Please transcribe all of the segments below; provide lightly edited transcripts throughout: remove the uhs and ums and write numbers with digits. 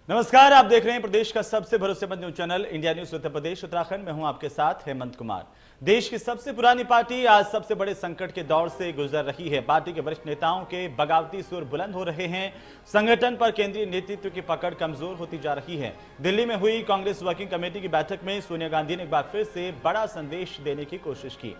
नमस्कार, आप देख रहे हैं प्रदेश का सबसे भरोसेमंद news channel India news Uttar Pradesh Uttarakhand में हूं आपके साथ हेमंत कुमार। देश की सबसे पुरानी पार्टी आज सबसे बड़े संकट के दौर से गुजर रही है। पार्टी के वरिष्ठ नेताओं के बगावती सुर बुलंद हो रहे हैं। संगठन पर केंद्रीय नेतृत्व की पकड़ कमजोर होती जा रही है। दिल्ली में हुई कांग्रेस वर्किंग कमेटी की बैठक में सोनिया गांधी ने एक बार फिर से बड़ा संदेश देने की कोशिश की।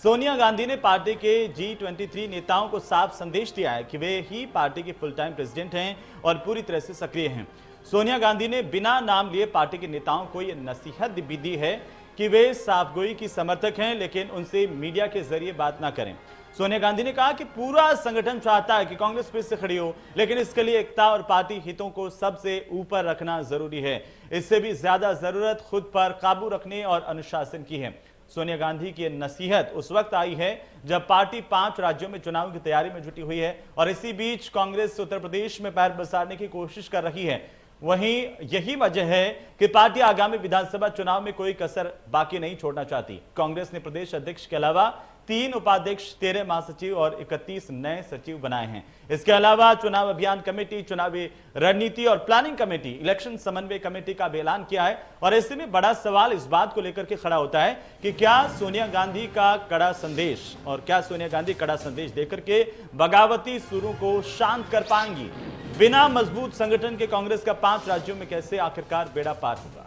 सोनिया गांधी ने पार्टी के G23 नेताओं को साफ संदेश दिया है कि वे ही पार्टी के फुल टाइम प्रेसिडेंट हैं और पूरी तरह से सक्रिय हैं। सोनिया गांधी ने बिना नाम लिए पार्टी के नेताओं को यह नसीहत भी दी है कि वे साफगोई की समर्थक हैं, लेकिन उनसे मीडिया के जरिए बात ना करें। सोनिया गांधी ने कहा कि पूरा संगठन चाहता है कि कांग्रेस फिर से खड़ी हो, लेकिन इसके लिए एकता और पार्टी हितों को सबसे ऊपर रखना जरूरी है। इससे भी ज्यादा जरूरत खुद पर काबू रखने और अनुशासन की है। सोनिया गांधी की नसीहत उस वक्त आई है जब पार्टी 5 राज्यों में चुनाव की तैयारी में जुटी हुई है और इसी बीच कांग्रेस उत्तर प्रदेश में पैर पसारने की कोशिश कर रही है। वहीं यही वजह है कि पार्टी आगामी विधानसभा चुनाव में कोई कसर बाकी नहीं छोड़ना चाहती। कांग्रेस ने प्रदेश अध्यक्ष के अलावा 3 उपाध्यक्ष, 13 महासचिव और 31 नए सचिव बनाए हैं। इसके अलावा चुनाव अभियान कमेटी, चुनावी रणनीति और प्लानिंग कमेटी, इलेक्शन समन्वय कमेटी का भी ऐलान किया है। और ऐसे में बड़ा सवाल इस बात को लेकर के खड़ा होता है कि क्या सोनिया गांधी कड़ा संदेश देकर के बगावती सुरों को शांत कर पाएंगी। बिना मजबूत संगठन के कांग्रेस का 5 राज्यों में कैसे आखिरकार बेड़ा पार होगा।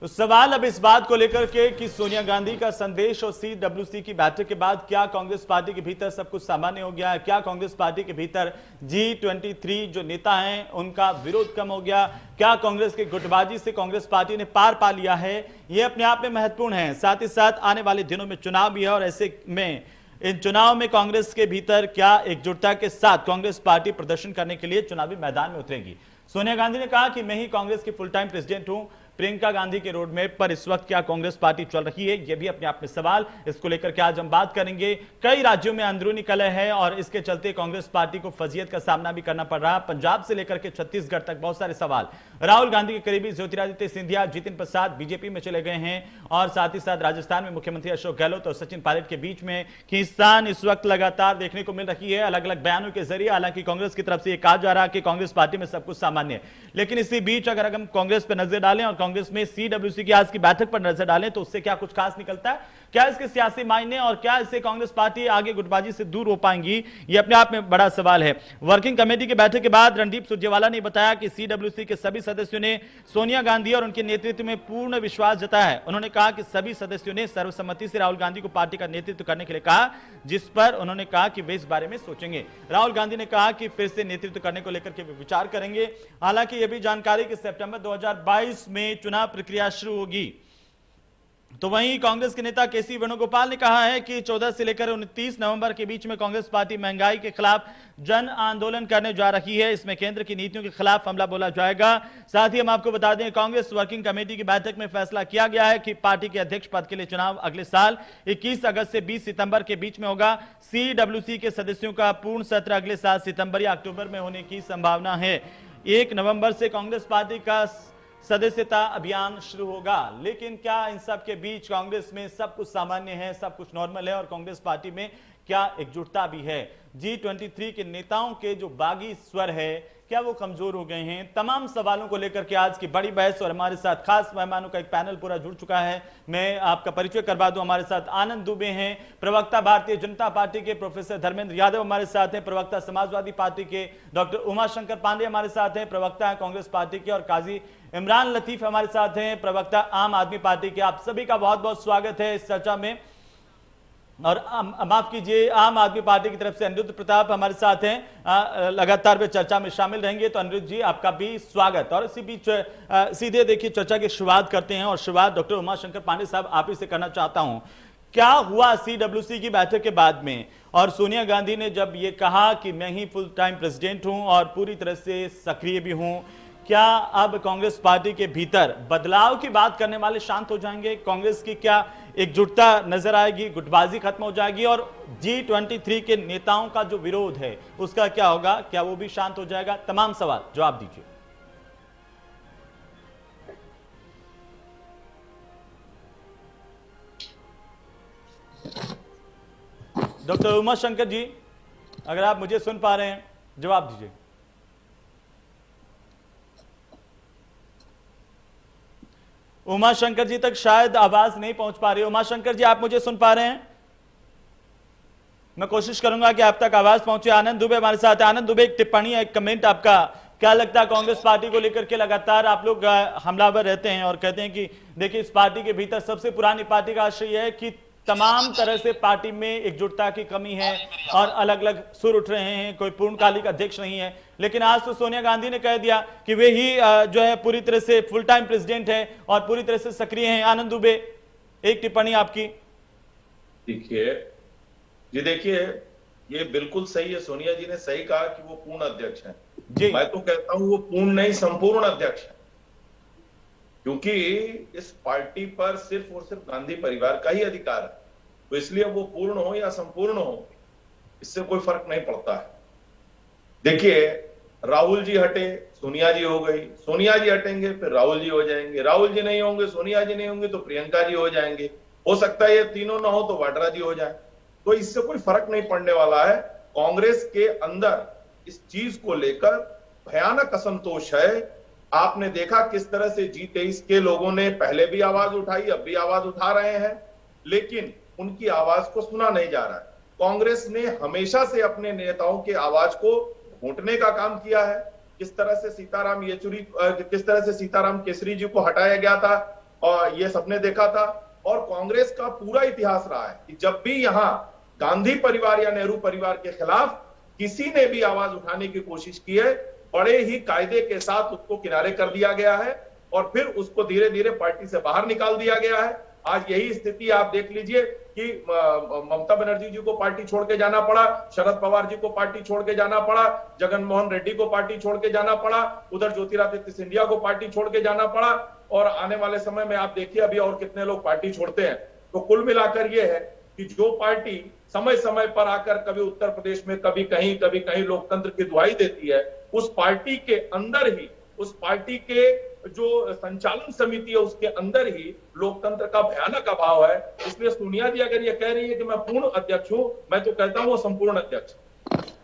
तो सवाल अब इस बात को लेकर के कि सोनिया गांधी का संदेश और CWC की बैठक के बाद क्या कांग्रेस पार्टी के भीतर सब कुछ सामान्य हो गया है? क्या कांग्रेस पार्टी के भीतर G23 जो नेता हैं उनका विरोध कम हो गया? क्या कांग्रेस के गुटबाजी से कांग्रेस पार्टी ने पार पा लिया है? यह अपने आप में महत्वपूर्ण है। साथ ही साथ आने वाले दिनों में चुनाव भी है और ऐसे में इन चुनाव में कांग्रेस के भीतर क्या एकजुटता के साथ कांग्रेस पार्टी प्रदर्शन करने के लिए चुनावी मैदान में उतरेगी। सोनिया गांधी ने कहा कि मैं ही कांग्रेस की फुल टाइम प्रेसिडेंट हूं। प्रियंका गांधी के रोड मैप पर इस वक्त क्या कांग्रेस पार्टी चल रही है, यह भी अपने आप में सवाल। इसको लेकर के आज हम बात करेंगे। कई राज्यों में अंदरूनी कलह है और इसके चलते कांग्रेस पार्टी को फजीयत का सामना भी करना पड़ रहा है। पंजाब से लेकर के छत्तीसगढ़ तक बहुत सारे सवाल। राहुल गांधी के करीबी ज्योतिरादित्य सिंधिया, जितिन प्रसाद बीजेपी में चले गए हैं और साथ ही साथ राजस्थान में मुख्यमंत्री अशोक गहलोत और सचिन पायलट के बीच में खींचतान इस वक्त लगातार देखने को मिल रही है, अलग अलग बयानों के जरिए। हालांकि कांग्रेस की तरफ से यह कहा जा रहा है कि कांग्रेस पार्टी में सब कुछ सामान्य है, लेकिन इसी बीच अगर हम कांग्रेस पर नजर डालें और कांग्रेस में CWC की आज की बैठक पर नजर डालें तो उससे क्या कुछ खास निकलता है? क्या इसके सियासी मायने और क्या इससे कांग्रेस पार्टी आगे गुटबाजी से दूर हो पाएंगी, यह अपने आप में बड़ा सवाल है। वर्किंग कमेटी की बैठक के बाद रणदीप सुरजेवाला ने बताया कि CWC के सभी सदस्यों ने सोनिया गांधी और उनके नेतृत्व में पूर्ण विश्वास जताया है। उन्होंने कहा कि सभी सदस्यों ने सर्वसम्मति से राहुल गांधी को पार्टी का नेतृत्व करने के लिए कहा, जिस पर उन्होंने कहा कि वे इस बारे में सोचेंगे। राहुल गांधी ने कहा कि फिर से नेतृत्व करने को लेकर के वे विचार करेंगे। हालांकि यह भी जानकारी कि सितंबर 2022 में चुनाव प्रक्रिया शुरू होगी। तो वहीं कांग्रेस के नेता KC वेणुगोपाल ने कहा है कि 14 से लेकर 29 नवंबर के बीच में कांग्रेस पार्टी महंगाई के खिलाफ जन आंदोलन करने जा रही है। इसमें केंद्र की नीतियों के खिलाफ हमला बोला जाएगा। साथ ही हम आपको बता दें, कांग्रेस वर्किंग कमेटी की बैठक में फैसला किया गया है कि पार्टी के अध्यक्ष पद के लिए चुनाव अगले साल 21 अगस्त से 20 सितंबर के बीच में होगा। CWC के सदस्यों का पूर्ण सत्र अगले साल सितंबर या अक्टूबर में होने की संभावना है। 1 नवंबर से कांग्रेस पार्टी का सदस्यता अभियान शुरू होगा। लेकिन क्या इन सब के बीच कांग्रेस में सब कुछ सामान्य है, सब कुछ नॉर्मल है और कांग्रेस पार्टी में क्या एकजुटता भी है? G23 के नेताओं के जो बागी स्वर है, क्या वो कमजोर हो गए हैं? तमाम सवालों को लेकर के आज की बड़ी बहस और हमारे साथ खास मेहमानों का एक पैनल पूरा जुड़ चुका है। मैं आपका परिचय करवा दूं, हमारे साथ आनंद दुबे हैं, प्रवक्ता भारतीय जनता पार्टी के, प्रोफेसर धर्मेंद्र यादव हमारे साथ हैं, प्रवक्ता समाजवादी पार्टी के डॉक्टर उमाशंकर पांडे हमारे साथ हैं, प्रवक्ता है कांग्रेस पार्टी के, और काजी इमरान लतीफ हमारे साथ हैं, प्रवक्ता आम आदमी पार्टी के। आप सभी का बहुत बहुत स्वागत है इस चर्चा में। और माफ कीजिए, आम आदमी पार्टी की तरफ से अनिरुद्ध प्रताप हमारे साथ हैं, लगातार वे चर्चा में शामिल रहेंगे। तो अनिरुद्ध जी, आपका भी स्वागत। और इसी बीच सीधे देखिए चर्चा की शुरुआत करते हैं और शुरुआत डॉक्टर उमाशंकर पांडे साहब आप ही से करना चाहता हूं। क्या हुआ CWC की बैठक के बाद में, और सोनिया गांधी ने जब ये कहा कि मैं ही फुल टाइम प्रेसिडेंट हूं और पूरी तरह से सक्रिय भी हूं, क्या अब कांग्रेस पार्टी के भीतर बदलाव की बात करने वाले शांत हो जाएंगे? कांग्रेस की क्या एकजुटता नजर आएगी, गुटबाजी खत्म हो जाएगी, और G23 के नेताओं का जो विरोध है उसका क्या होगा? क्या वो भी शांत हो जाएगा? तमाम सवाल जवाब दीजिए। डॉक्टर उमा शंकर जी, अगर आप मुझे सुन पा रहे हैं जवाब दीजिए। उमा शंकर जी तक शायद आवाज नहीं पहुंच पा रही। उमा शंकर जी, आप मुझे सुन पा रहे हैं? मैं कोशिश करूंगा कि आप तक आवाज पहुंचे। आनंद दुबे हमारे साथ है। आनंद दुबे, एक टिप्पणी, एक कमेंट आपका, क्या लगता है कांग्रेस पार्टी को लेकर के लगातार आप लोग हमलावर रहते हैं और कहते हैं कि देखिए इस पार्टी के भीतर सबसे पुरानी पार्टी का आशय है कि तमाम तरह से पार्टी में एकजुटता की कमी है और अलग अलग सुर उठ रहे हैं, कोई पूर्णकालिक अध्यक्ष नहीं है। लेकिन आज तो सोनिया गांधी ने कह दिया कि वे ही जो है पूरी तरह से फुल टाइम प्रेसिडेंट है और पूरी तरह से सक्रिय हैं। आनंद दुबे, एक टिप्पणी आपकी। देखिए ये बिल्कुल सही है, सोनिया जी ने सही कहा कि वो पूर्ण अध्यक्ष हैं। जी, मैं तो कहता हूं वो पूर्ण नहीं संपूर्ण अध्यक्ष है, क्योंकि इस पार्टी पर सिर्फ और सिर्फ गांधी परिवार का ही अधिकार है। तो इसलिए वो पूर्ण हो या संपूर्ण हो, इससे कोई फर्क नहीं पड़ता है। देखिए राहुल जी हटे, सोनिया जी हो गई, सोनिया जी हटेंगे फिर राहुल जी हो जाएंगे, राहुल जी नहीं होंगे, सोनिया जी नहीं होंगे तो प्रियंका जी हो जाएंगे, हो सकता है ये तीनों ना हो तो वाड्रा जी हो जाए। तो इससे कोई फर्क नहीं पड़ने वाला है। कांग्रेस के अंदर इस चीज को लेकर भयानक असंतोष है। आपने देखा किस तरह से G23 के लोगों ने पहले भी आवाज उठाई, अब भी आवाज उठा रहे हैं, लेकिन उनकी आवाज को सुना नहीं जा रहा है। कांग्रेस ने हमेशा से अपने नेताओं के आवाज को घोंटने का काम किया है। किस तरह से सीताराम येचुरी, किस तरह से सीताराम केसरी जी को हटाया गया था और ये सबने देखा था। और कांग्रेस का पूरा इतिहास रहा है कि जब भी यहां गांधी परिवार या नेहरू परिवार के खिलाफ किसी ने भी आवाज उठाने की कोशिश की है, बड़े ही कायदे के साथ उसको किनारे कर दिया गया है और फिर उसको धीरे धीरे पार्टी से बाहर निकाल दिया गया है। आज यही स्थिति आप देख लीजिए कि ममता बनर्जी जी को पार्टी छोड़ के जाना पड़ा, शरद पवार जी को पार्टी छोड़ के जाना पड़ा, जगन मोहन रेड्डी को पार्टी छोड़ के जाना पड़ा, उधर ज्योतिरादित्य सिंधिया को पार्टी छोड़ के जाना पड़ा, और आने वाले समय में आप देखिए अभी और कितने लोग पार्टी छोड़ते हैं। तो कुल मिलाकर यह है कि जो पार्टी समय समय पर आकर कभी उत्तर प्रदेश में कभी कहीं लोकतंत्र की दुहाई देती है, उस पार्टी के अंदर ही, उस पार्टी के जो संचालन समिति है उसके अंदर ही लोकतंत्र का भयानक अभाव है। इसलिए सोनिया जी अगर ये कह रही है कि मैं पूर्ण अध्यक्ष हूं, मैं तो कहता हूं वो संपूर्ण अध्यक्ष।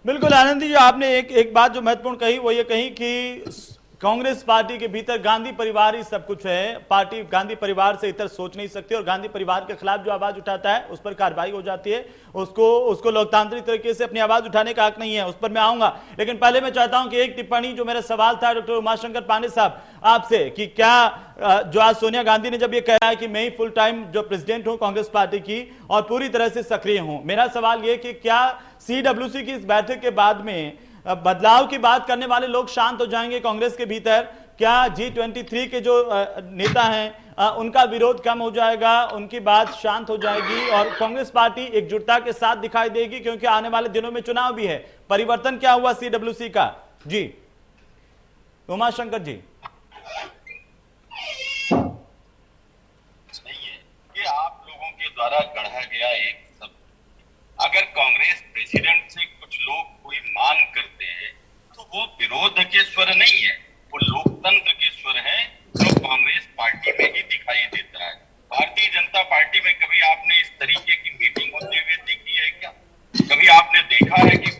बिल्कुल आनंद जी, आपने एक बात जो महत्वपूर्ण कही वो ये कही कि कांग्रेस पार्टी के भीतर गांधी परिवार ही सब कुछ है, पार्टी गांधी परिवार से इतर सोच नहीं सकती और गांधी परिवार के खिलाफ जो आवाज उठाता है उस पर कार्रवाई हो जाती है, उसको लोकतांत्रिक तरीके से अपनी आवाज उठाने का हक नहीं है। उस पर मैं आऊंगा, लेकिन पहले मैं चाहता हूं कि एक टिप्पणी, जो मेरा सवाल था डॉक्टर उमाशंकर पांडे साहब आपसे, कि क्या जो आज सोनिया गांधी ने जब ये कहा है कि मैं ही फुल टाइम जो प्रेसिडेंट हूं कांग्रेस पार्टी की और पूरी तरह से सक्रिय हूं, मेरा सवाल ये कि क्या CWC की इस बैठक के बाद में बदलाव की बात करने वाले लोग शांत हो जाएंगे कांग्रेस के भीतर? क्या G23 के जो नेता हैं उनका विरोध कम हो जाएगा, उनकी बात शांत हो जाएगी और कांग्रेस पार्टी एकजुटता के साथ दिखाई देगी? क्योंकि आने वाले दिनों में चुनाव भी है। परिवर्तन क्या हुआ CWC का? जी उमाशंकर जी। सही है कि आप लोगों के द्वारा गढ़ा गया एक सब, अगर कांग्रेस प्रेसिडेंट से कुछ लोग कोई मांग करते हैं तो वो विरोध के स्वर नहीं है, वो लोकतंत्र के स्वर है जो कांग्रेस पार्टी में ही दिखाई देता है। भारतीय जनता पार्टी में कभी आपने इस तरीके की मीटिंग होते हुए देखी है क्या? कभी आपने देखा है कि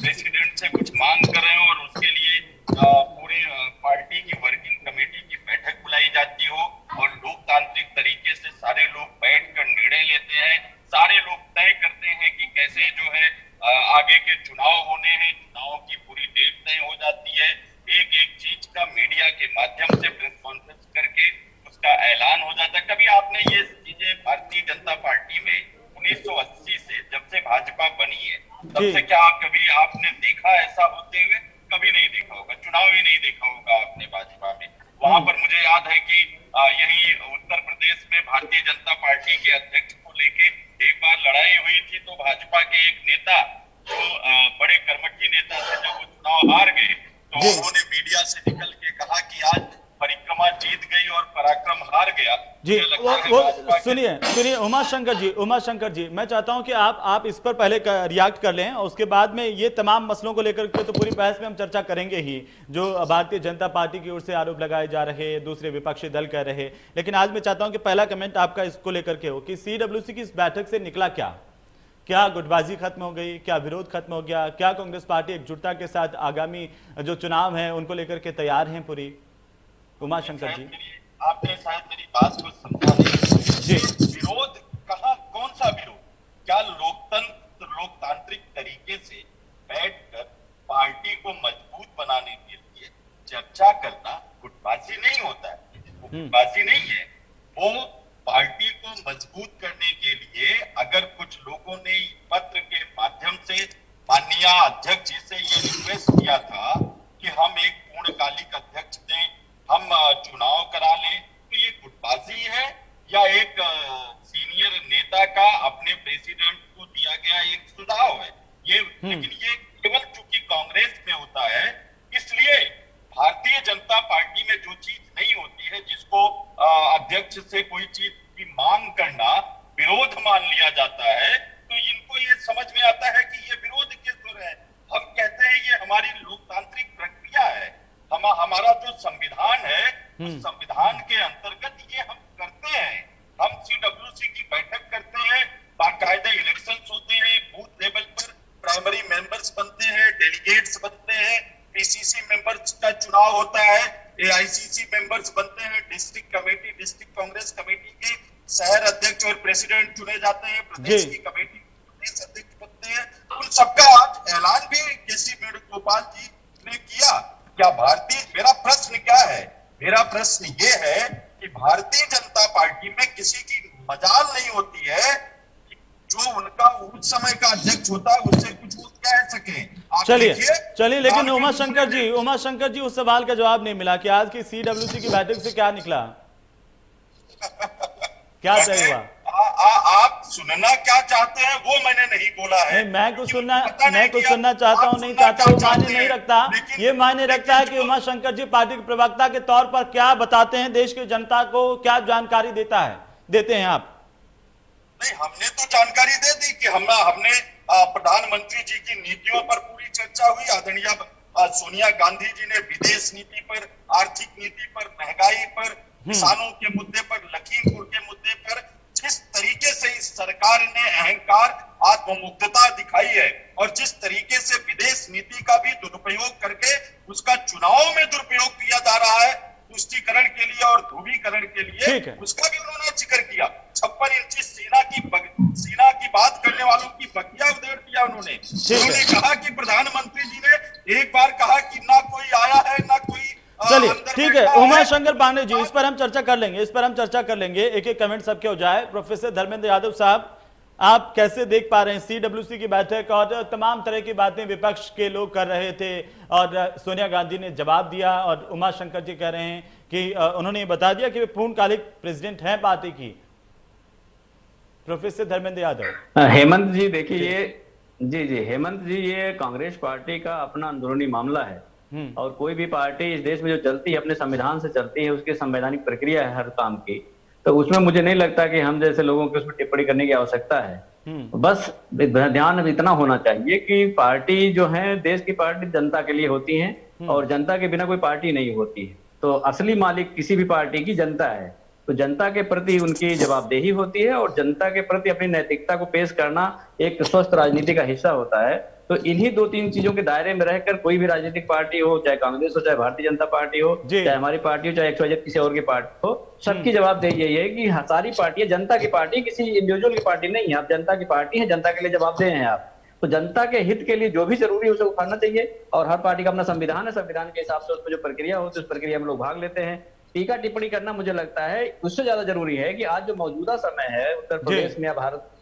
प्रेसिडेंट से कुछ मांग कर रहे हो और उसके लिए पूरी पार्टी की वर्किंग कमेटी की बैठक बुलाई जाती हो और लोकतांत्रिक तरीके से सारे लोग बैठकर निर्णय लेते हैं, सारे लोग तय करते हैं कि कैसे जो है आगे के चुनाव होने हैं, चुनाव की पूरी डेट तय हो जाती है, एक एक चीज का मीडिया के माध्यम से प्रेस कॉन्फ्रेंस करके उसका ऐलान हो जाता है। कभी आपने ये चीजें भारतीय जनता पार्टी में 1980 से जब से भाजपा बनी है तब से क्या कभी आपने देखा ऐसा होते हुए? कभी नहीं देखा होगा, चुनाव ही नहीं देखा होगा आपने भाजपा में। वहां पर मुझे याद है कि यही उत्तर प्रदेश में भारतीय जनता पार्टी के अध्यक्ष को लेके एक बार लड़ाई हुई थी, तो भाजपा के एक नेता जो बड़े कर्मठी नेता थे, जब वो चुनाव हार गए तो उन्होंने मीडिया से निकल के कहा कि आज परिक्रमा जीत गई और पराक्रम हार गया। जी वो सुनिए उमाशंकर जी, मैं चाहता हूं कि आप इस पर पहले रिएक्ट कर लें और उसके बाद में ये तमाम मसलों को लेकर के तो पूरी बहस में हम चर्चा करेंगे ही, जो भारतीय जनता पार्टी की ओर से आरोप लगाए जा रहे, दूसरे विपक्षी दल कह रहे। लेकिन आज मैं चाहता हूं कि पहला कमेंट आपका इसको लेकर के हो कि CWC की इस बैठक से निकला क्या? क्या गुटबाजी खत्म हो गई, क्या विरोध खत्म हो गया, क्या कांग्रेस पार्टी एकजुटता के साथ आगामी जो चुनाव है उनको लेकर के तैयार हैं पूरी? उमाशंकर जी आपने शायद मेरी बात को समझा नहीं। जी। ये विरोध कहाँ, कौन सा विरोध? क्या लोकतांत्रिक तरीके से बैठकर पार्टी को मजबूत बनाने के लिए चर्चा करना गुटबाजी नहीं होता है। वो गुटबाजी नहीं है, वो पार्टी को मजबूत करने के लिए अगर कुछ लोगों ने पत्र के माध्यम से माननीय अध्यक्ष जी से ये रिक्वेस्ट किया था कि हम एक पूर्णकालिक अध्यक्ष दें, हम चुनाव करा लें, तो ये गुटबाजी है या एक सीनियर नेता का अपने प्रेसिडेंट को दिया गया एक सुझाव है? ये लेकिन ये केवल चूंकि कांग्रेस में होता है, इसलिए भारतीय जनता पार्टी में जो चीज नहीं होती है, जिसको अध्यक्ष से कोई चीज की मांग करना विरोध मान लिया जाता है, तो इनको ये समझ में आता है कि ये विरोध के सुर है। हम कहते हैं ये हमारी लोकतांत्रिक प्रक्रिया है, हमारा जो संविधान है उस संविधान के अंतर्गत ये हम करते हैं। हम CWC की बैठक करते हैं, बाकायदे इलेक्शंस होते हैं, बूथ लेवल पर प्राइमरी मेंबर्स बनते हैं, डेलीगेट्स बनते हैं, PCC मेंबर्स का चुनाव होता है, AICC मेंबर्स बनते हैं, district committee, district Congress committee के शहर अध्यक्ष और प्रेसिडेंट चुने जाते हैं, प्रदेश की कमेटी प्रदेश अध्यक्ष बनते हैं। उन सबका आज ऐलान भी KC वेणुगोपाल जी ने किया। क्या मेरा प्रश्न क्या है? मेरा प्रश्न ये है कि भारतीय जनता पार्टी में किसी की मजाल नहीं होती है कि जो उनका उस समय का अध्यक्ष होता है उससे कुछ वो कह सके। चलिए लेकिन उमाशंकर जी उस सवाल का जवाब नहीं मिला कि आज की CWC की बैठक से क्या निकला, क्या तय हुआ? आप सुनना क्या चाहते हैं वो मैंने नहीं बोला है। नहीं, मैं कुछ सुनना चाहता हूँ, नहीं चाहता हूँ, मायने नहीं रखता। ये मायने रखता है कि उमाशंकर जी पार्टी के प्रवक्ता के तौर पर क्या बताते हैं देश की जनता को, क्या जानकारी देते हैं आप? नहीं, हमने तो जानकारी दे दी कि हमने प्रधानमंत्री जी की नीतियों पर पूरी चर्चा हुई। आदरणीय सोनिया गांधी जी ने विदेश नीति पर, आर्थिक नीति पर, महंगाई पर, किसानों के मुद्दे पर, लखीमपुर के मुद्दे पर जिस तरीके से इस सरकार ने अहंकार, आत्ममुग्धता दिखाई है और जिस तरीके से विदेश नीति का भी दुरुपयोग करके उसका चुनाव में दुरुपयोग किया जा रहा है तुष्टीकरण के लिए और ध्रुवीकरण के लिए, उसका भी उन्होंने जिक्र किया। 56 इंची सेना की बात करने वालों की बगिया उधेड़ दिया उन्होंने। उन्होंने कहा कि प्रधानमंत्री जी ने एक बार कहा कि ना कोई आया है ना कोई। चलिए ठीक है उमाशंकर पांडे जी, इस पर हम चर्चा कर लेंगे, एक एक कमेंट सबके हो जाए। प्रोफेसर धर्मेंद्र यादव साहब, आप कैसे देख पा रहे हैं CWC की बैठक और तमाम तरह की बातें विपक्ष के लोग कर रहे थे और सोनिया गांधी ने जवाब दिया और उमाशंकर जी कह रहे हैं कि उन्होंने बता दिया कि वे पूर्णकालिक प्रेसिडेंट हैं पार्टी की। प्रोफेसर धर्मेंद्र यादव। हेमंत जी देखिए, जी हेमंत जी, ये कांग्रेस पार्टी का अपना अंदरूनी मामला है और कोई भी पार्टी इस देश में जो चलती है अपने संविधान से चलती है, उसकी संवैधानिक प्रक्रिया है हर काम की, तो उसमें मुझे नहीं लगता कि हम जैसे लोगों की उसमें टिप्पणी करने की आवश्यकता है। बस ध्यान इतना होना चाहिए कि पार्टी जो है, देश की पार्टी जनता के लिए होती है और जनता के बिना कोई पार्टी नहीं होती है। तो असली मालिक किसी भी पार्टी की जनता है, तो जनता के प्रति उनकी जवाबदेही होती है और जनता के प्रति अपनी नैतिकता को पेश करना एक स्वस्थ राजनीति का हिस्सा होता है। तो इन्हीं 2-3 चीजों के दायरे में रहकर कोई भी राजनीतिक पार्टी हो, चाहे कांग्रेस हो, चाहे भारतीय जनता पार्टी हो, चाहे हमारी पार्टी हो, चाहे XYZ किसी और की पार्टी हो, सबकी जवाबदेही यही है कि सारी पार्टी जनता की पार्टी, किसी इंडिविजुअल की पार्टी नहीं है। आप जनता की पार्टी है, जनता के लिए जवाबदेह हैं आप। तो जनता के हित के लिए जो भी जरूरी है उसे उठाना चाहिए और हर पार्टी का अपना संविधान है, संविधान के हिसाब से उसमें जो प्रक्रिया होती है उस प्रक्रिया में लोग भाग लेते हैं। टीका टिप्पणी करना मुझे लगता है उससे ज्यादा जरूरी है कि आज जो मौजूदा समय है उत्तर प्रदेश में या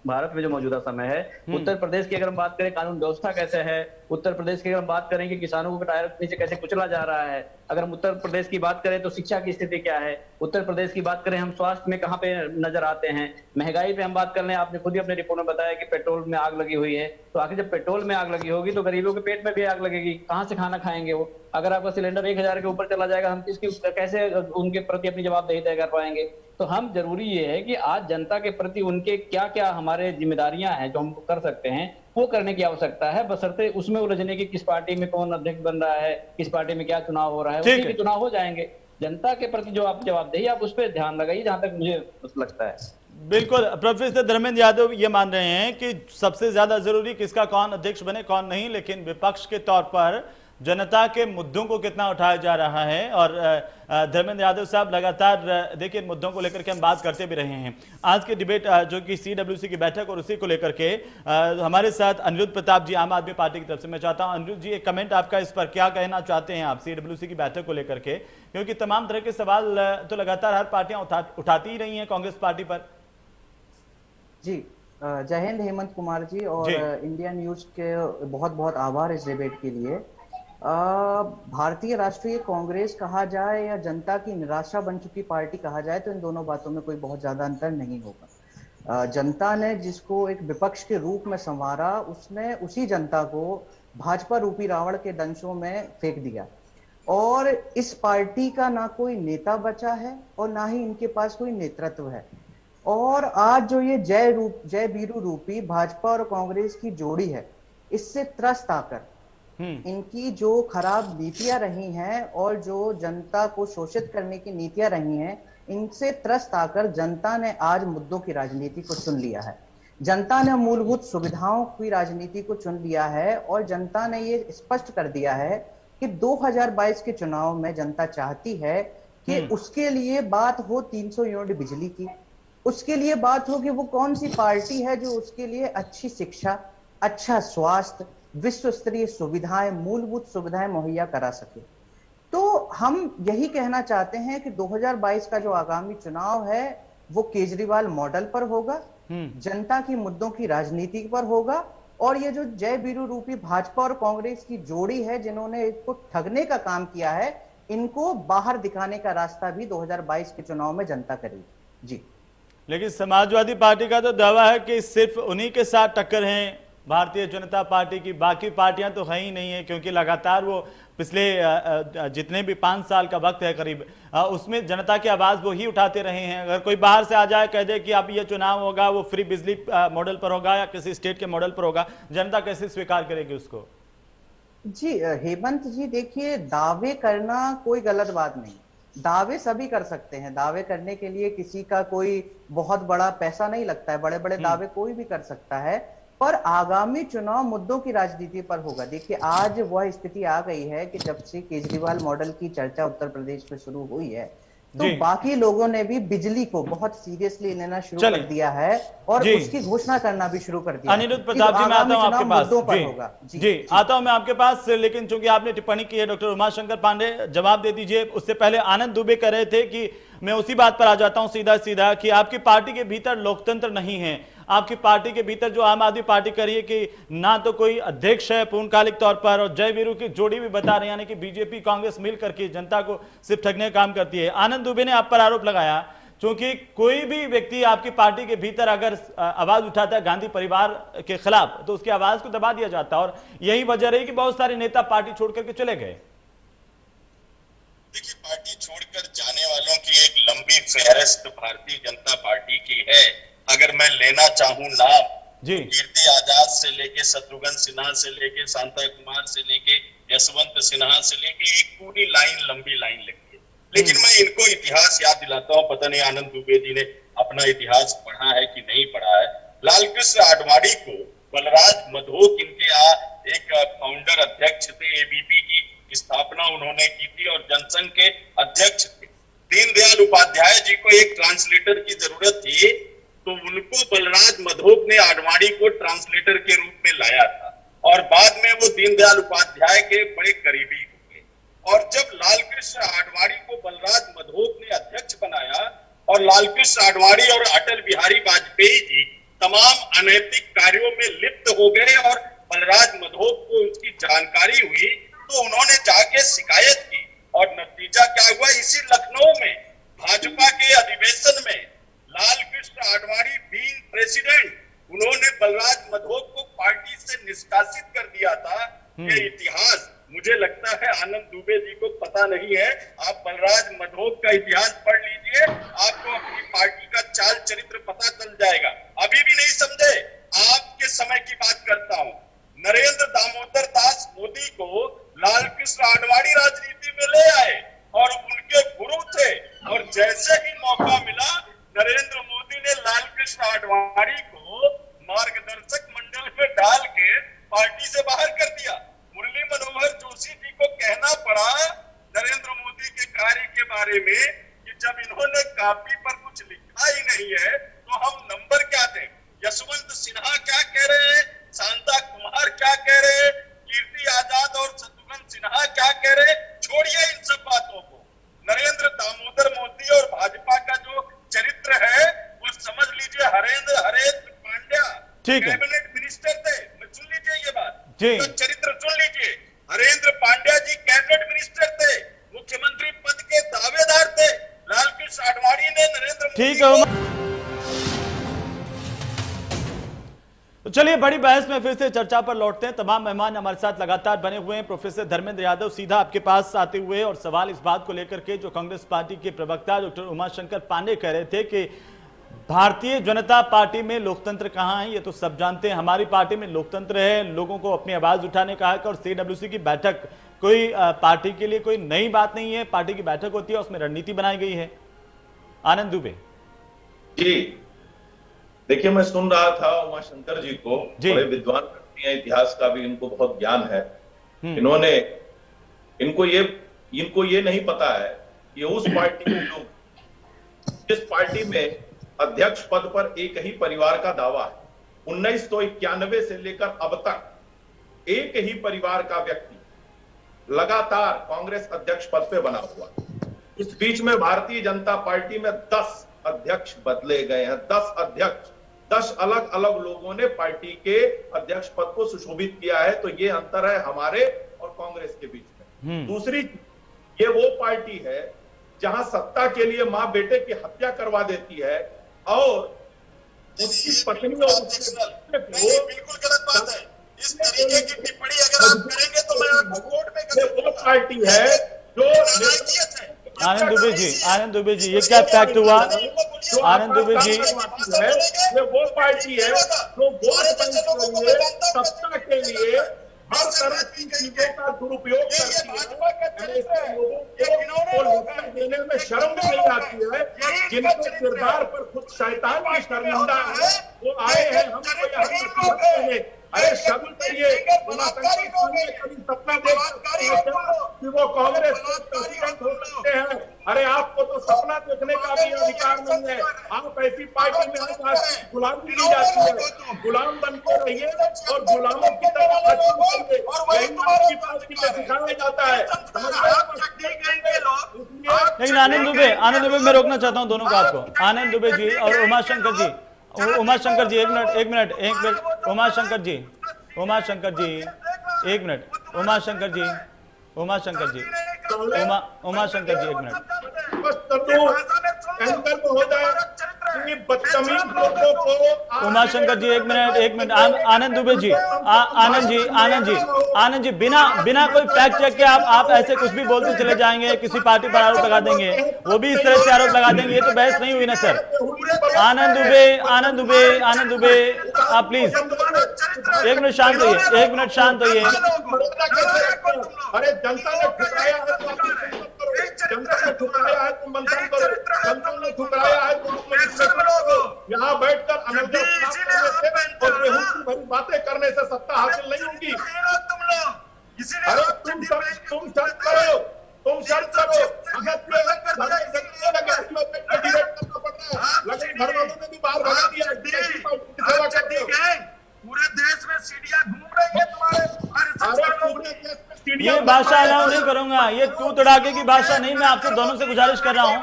भारत में जो मौजूदा समय है, उत्तर प्रदेश की अगर हम बात करें कानून व्यवस्था कैसे है, उत्तर प्रदेश की अगर हम बात करें कि किसानों को टायर नीचे कैसे कुचला जा रहा है, अगर हम उत्तर प्रदेश की बात करें तो शिक्षा की स्थिति क्या है, उत्तर प्रदेश की बात करें हम स्वास्थ्य में कहाँ पे नजर आते हैं, महंगाई पे हम बात कर लें, आपने खुद ही अपने रिपोर्ट में बताया कि पेट्रोल में आग लगी हुई है। तो आखिर जब पेट्रोल में आग लगी होगी तो गरीबों के पेट में भी आग लगेगी, कहाँ से खाना खाएंगे वो? अगर आपका सिलेंडर 1000 के ऊपर चला जाएगा, हम कैसे उनके प्रति अपनी जवाबदेही तय कर पाएंगे? तो हम जरूरी ये है कि आज जनता के प्रति उनके क्या क्या हमारे जिम्मेदारियां हैं जो हम कर सकते हैं वो करने की आवश्यकता है, बशर्ते उसमें उलझने की किस पार्टी में कौन अध्यक्ष बन रहा है, किस पार्टी में क्या चुनाव हो रहा है, उसी के चुनाव हो जाएंगे। जनता के प्रति जो आप जवाबदेही आप उस पर ध्यान लगाइए, जहां तक मुझे लगता है। बिल्कुल, प्रोफेसर धर्मेंद्र यादव ये मान रहे हैं कि सबसे ज्यादा जरूरी किसका कौन अध्यक्ष बने कौन नहीं, लेकिन विपक्ष के तौर पर जनता के मुद्दों को कितना उठाया जा रहा है। और धर्मेंद्र यादव साहब लगातार देखिए मुद्दों को लेकर के हम बात करते भी रहे हैं। आज की डिबेट जो कि CWC की बैठक और उसी को लेकर के हमारे साथ अनिरुद्ध प्रताप जी आम आदमी पार्टी की तरफ से, मैं चाहता हूं अनिरुद्ध जी एक कमेंट आपका इस पर, क्या कहना चाहते हैं आप CWC की बैठक को लेकर के, क्योंकि तमाम तरह के सवाल तो लगातार हर पार्टियां उठाती ही रही हैं कांग्रेस पार्टी पर। जी जय हिंद हेमंत कुमार जी, और इंडिया न्यूज के बहुत बहुत आभार इस डिबेट के लिए। भारतीय राष्ट्रीय कांग्रेस कहा जाए या जनता की निराशा बन चुकी पार्टी कहा जाए तो इन दोनों बातों में कोई बहुत ज्यादा अंतर नहीं होगा। जनता ने जिसको एक विपक्ष के रूप में संवारा, उसने उसी जनता को भाजपा रूपी रावण के दंशों में फेंक दिया, और इस पार्टी का ना कोई नेता बचा है और ना ही इनके पास कोई नेतृत्व है। और आज जो ये जय वीरू रूपी भाजपा और कांग्रेस की जोड़ी है, इससे त्रस्त आकर इनकी जो खराब नीतियां रही हैं और जो जनता को शोषित करने की नीतियां रही हैं, इनसे त्रस्त आकर जनता ने आज मुद्दों की राजनीति को चुन लिया है। जनता ने मूलभूत सुविधाओं की राजनीति को चुन लिया है, और जनता ने ये स्पष्ट कर दिया है कि 2022 के चुनाव में जनता चाहती है कि उसके लिए बात हो 300 यूनिट बिजली की, उसके लिए बात हो कि वो कौन सी पार्टी है जो उसके लिए अच्छी शिक्षा, अच्छा स्वास्थ्य, विश्व स्तरीय सुविधाएं, मूलभूत सुविधाएं मुहैया करा सके। तो हम यही कहना चाहते हैं कि 2022 का जो आगामी चुनाव है वो केजरीवाल मॉडल पर होगा, जनता की मुद्दों की राजनीति पर होगा, और ये जो जय वीरू रूपी भाजपा और कांग्रेस की जोड़ी है जिन्होंने इसको ठगने का काम किया है, इनको बाहर दिखाने का रास्ता भी 2022 के चुनाव में जनता करेगी। जी, लेकिन समाजवादी पार्टी का तो दावा है कि सिर्फ उन्हीं के साथ टक्कर है भारतीय जनता पार्टी की, बाकी पार्टियां तो है ही नहीं है, क्योंकि लगातार वो पिछले जितने भी 5 साल का वक्त है करीब, उसमें जनता की आवाज वो ही उठाते रहे हैं। अगर कोई बाहर से आ जाए कह दे कि अब ये चुनाव होगा वो फ्री बिजली मॉडल पर होगा या किसी स्टेट के मॉडल पर होगा, जनता कैसे स्वीकार करेगी उसको? जी हेमंत जी, देखिए दावे करना कोई गलत बात नहीं, दावे सभी कर सकते हैं। दावे करने के लिए किसी का कोई बहुत बड़ा पैसा नहीं लगता है, बड़े बड़े दावे कोई भी कर सकता है, पर आगामी चुनाव मुद्दों की राजनीति पर होगा। देखिए आज वह स्थिति आ गई है कि जब से केजरीवाल मॉडल की चर्चा उत्तर प्रदेश में शुरू हुई है, तो बाकी लोगों ने भी बिजली को बहुत सीरियसली लेना शुरू कर दिया है और उसकी घोषणा करना भी शुरू कर दिया। अनिरुद्ध प्रताप जी, मैं आता हूं आपके पास। जी आता हूं मैं आपके पास, लेकिन चूंकि आपने टिप्पणी की है डॉक्टर उमाशंकर पांडे, जवाब दे दीजिए। उससे पहले आनंद दुबे कह रहे थे कि मैं उसी बात पर आ जाता हूं सीधा कि आपकी पार्टी के भीतर लोकतंत्र नहीं है। आपकी पार्टी के भीतर जो आम आदमी पार्टी कर रही है कि ना तो कोई अध्यक्ष है पूर्णकालिक तौर पर, और जय वीरू की जोड़ी भी बता रहे हैं, यानी कि बीजेपी कांग्रेस मिल करके जनता को सिर्फ ठगने का काम करती है। आनंद दुबे ने आप पर आरोप लगाया क्योंकि कोई भी व्यक्ति आपकी पार्टी के भीतर अगर आवाज उठाता है गांधी परिवार के खिलाफ, तो उसकी आवाज को दबा दिया जाता है, और यही वजह रही कि बहुत सारे नेता पार्टी छोड़ करके चले गए। देखिए, पार्टी छोड़कर जाने वालों की एक लंबी फेहरिस्त भारतीय जनता पार्टी की है। अगर मैं लेना चाहूं नाम, कीर्ति आजाद से लेके शत्रुघ्न सिन्हा से लेके शांता कुमार से लेके यशवंत सिन्हा से लेके एक पूरी लाइन, लंबी लाइन लगती है। लेकिन मैं इनको इतिहास याद दिलाता हूं, पता नहीं आनंद दुबे जी ने अपना इतिहास पढ़ा है कि नहीं पढ़ा है। लालकृष्ण आडवाणी को बलराज मधोक इनके यहाँ एक फाउंडर अध्यक्ष थे, एबीपी की स्थापना उन्होंने की थी और जनसंघ के अध्यक्ष थे। दीनदयाल उपाध्याय जी को एक ट्रांसलेटर की जरूरत थी, तो उनको बलराज मधोक ने आडवाणी को ट्रांसलेटर के रूप में लाया था, और बाद में वो दीनदयाल उपाध्याय के बड़े करीबी हुए। और जब लालकृष्ण आडवाणी को बलराज मधोक ने अध्यक्ष बनाया, और लालकृष्ण आडवाणी और अटल बिहारी वाजपेयी जी तमाम अनैतिक कार्यों में लिप्त हो गए और बलराज मधोक को उसकी जानकारी हुई, तो उन्होंने जाके शिकायत की, और नतीजा क्या हुआ? इसी लखनऊ में भाजपा के अधिवेशन में लालकृष्ण आडवाणी बीइंग प्रेसिडेंट, उन्होंने बलराज मधोक को पार्टी से निष्कासित कर दिया था। ये इतिहास मुझे लगता है आनंद दुबे जी को पता नहीं है। आप बलराज मधोक का इतिहास पढ़ लीजिए, आपको अपनी पार्टी का चाल चरित्र पता चल जाएगा। अभी भी नहीं समझे? आपके समय की बात करता हूँ। नरेंद्र दामोदर दास मोदी को लालकृष्ण आडवाणी राजनीति में ले आए और उनके गुरु थे, और जैसे ही मौका मिला नरेंद्र मोदी ने लालकृष्ण आडवाणी को मार्गदर्शक मंडल में डाल के पार्टी से बाहर कर दिया। मुरली मनोहर जोशी जी को कहना पड़ा नरेंद्र मोदी के कार्य के बारे में कि जब इन्होंने कॉपी पर कुछ लिखा ही नहीं है तो हम नंबर क्या दें। यशवंत सिन्हा क्या कह रहे हैं, शांता कुमार क्या कह रहे हैं, कीर्ति आजाद और शत्रुघ्न सिन्हा क्या कह रहे हैं, छोड़िए इन सब बातों को। नरेंद्र दामोदर मोदी और भाजपा का जो चरित्र है वो समझ लीजिए। हरेंद्र पांड्या कैबिनेट मिनिस्टर थे, सुन लीजिए ये बात, तो चरित्र सुन लीजिए। हरेंद्र पांड्या जी कैबिनेट मिनिस्टर थे, मुख्यमंत्री पद के दावेदार थे। लालकृष्ण आडवाणी ने नरेंद्र मोदी तो चलिए बड़ी बहस में फिर से चर्चा पर लौटते हैं। तमाम मेहमान हमारे साथ लगातार बने हुए हैं। प्रोफेसर धर्मेंद्र यादव, सीधा आपके पास आते हुए और सवाल इस बात को लेकर के जो कांग्रेस पार्टी के प्रवक्ता डॉक्टर उमाशंकर पांडे कह रहे थे कि भारतीय जनता पार्टी में लोकतंत्र कहां है, ये तो सब जानते हैं। हमारी पार्टी में लोकतंत्र है, लोगों को अपनी आवाज उठाने का हक, और सीडब्ल्यूसी की बैठक कोई पार्टी के लिए कोई नई बात नहीं है। पार्टी की बैठक होती है, उसमें रणनीति बनाई गई है। आनंद दुबे जी, देखिए मैं सुन रहा था उमाशंकर जी को, बड़े विद्वान व्यक्ति हैं, इतिहास का भी इनको बहुत ज्ञान है। इनको ये नहीं पता है कि उस पार्टी के लोग, जिस पार्टी में अध्यक्ष पद पर एक ही परिवार का दावा है, 1991 से लेकर अब तक एक ही परिवार का व्यक्ति लगातार कांग्रेस अध्यक्ष पद पे बना हुआ। इस बीच में भारतीय जनता पार्टी में 10 अध्यक्ष बदले गए हैं। 10 अध्यक्ष, 10 अलग अलग लोगों ने पार्टी के अध्यक्ष पद को सुशोभित किया है। तो ये अंतर है हमारे और कांग्रेस के बीच में। दूसरी, ये वो पार्टी है जहां सत्ता के लिए मां बेटे की हत्या करवा देती है और उसकी पत्नी और उसके बिल्कुल गलत बात है। इस तरीके की टिप्पणी अगर आप करेंगे तो मैं आपको कोर्ट में कर वो पार्टी है जो आनंद दुबे जी ये क्या फैक्ट हुआ? आनंद दुबे जी, ये वो पार्टी है जो वोट सत्ता के लिए हर तरह की चीजों का दुरुपयोग करती है। लोगों को देने में शर्म भी नहीं आती है। जिनके किरदार पर खुद शैतान भी शर्मिंदा है, वो आए हैं हमको यहाँ। अरे शर्म करिए, कभी सपना देख सकते हैं कि वो कांग्रेस के प्रेसिडेंट हो सकते हैं? अरे आपको तो सपना देखने का भी अधिकार नहीं है। आप ऐसी पार्टी में गुलामी दी जाती है, गुलाम बन के रहिए और गुलामों की तरह पार्टी में सिखाया जाता है। लेकिन आनंद दुबे मैं रोकना चाहता हूं दोनों को, आपको। आनंद दुबे जी और उमाशंकर जी, एक मिनट, उमाशंकर जी, एक मिनट, एक मिनट, उमाशंकर जी एक मिनट। आनंद दुबे जी, आनंद जी, बिना कोई फैक्ट चेक के आप ऐसे कुछ भी बोलते चले जाएंगे, किसी पार्टी पर आरोप लगा देंगे, वो भी इस तरह से आरोप लगा देंगे, ये तो बहस नहीं हुई ना सर। आनंद दुबे आप प्लीज एक मिनट शांत होइए। अरे जनता ने ठुकराया है तो मंथन करो, जनता ने ठुकराया है तो यहाँ बैठकर और भरी बातें करने से सत्ता हासिल नहीं होगी। अरे तुम शर्त करो, घर वालों ने भी बाहर भगा दिया। पूरे देश में सीढ़ियां घूम रही है तुम्हारे। ये भाषा अलाउ नहीं करूंगा, ये तू तड़ाके की भाषा नहीं। मैं आपसे दोनों से गुजारिश कर रहा हूं,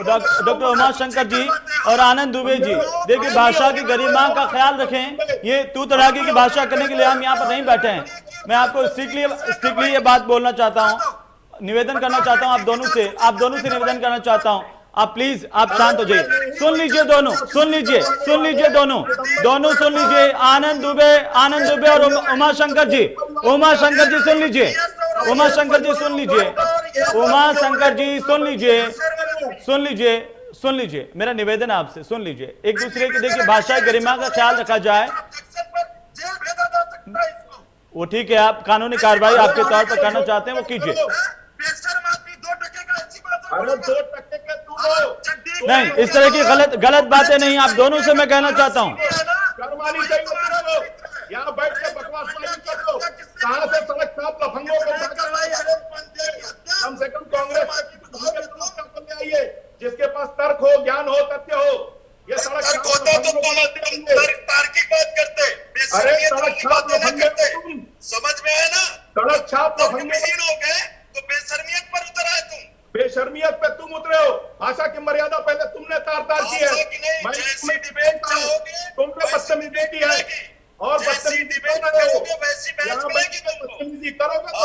डॉक्टर उमाशंकर जी और आनंद दुबे जी, देखिए भाषा की गरिमा का ख्याल रखें। ये तू तड़ाके की भाषा करने के लिए हम यहाँ पर नहीं बैठे हैं। मैं आपको स्ट्रिक्टली ये बात बोलना चाहता हूँ, निवेदन करना चाहता हूँ आप दोनों से निवेदन करना चाहता हूँ। आप प्लीज आप शांत हो जाइए। सुन लीजिए दोनों सुन लीजिए आनंद दुबे और उमाशंकर जी सुन लीजिए मेरा निवेदन आपसे सुन लीजिए। एक दूसरे की देखिए भाषा गरिमा का ख्याल रखा जाए, वो ठीक है। आप कानूनी कार्रवाई आपके तौर पर करना चाहते हैं वो कीजिए। अरे 2% के नहीं, इस तरह की गलत बातें नहीं, आप दोनों से मैं कहना चाहता हूं। शर्मानी चाहिए, यहाँ बैठ के बकवासबाजी कर दो। कहां से सड़क साफ लफंगों को कम से कम कांग्रेस ले आइए, जिसके पास तर्क हो, ज्ञान हो, तथ्य हो। ये सड़क तार्किक बात करते, अरे सड़क छाप लफंगे, समझ में आया ना? सड़क छाप लफंगे हो गए तो बेशर्मियत पर उतर आए तुम। बेशर्मियत पे तुम उतरे हो। भाषा की मर्यादा पहले तुमने तार तार की है। मैं जैसी डिबेट चाहोगे तुम पे बदतमीजी की है, और जैसी डिबेट करोगे वैसी बहस मिलेगी तुमको। बदतमीजी करोगे तो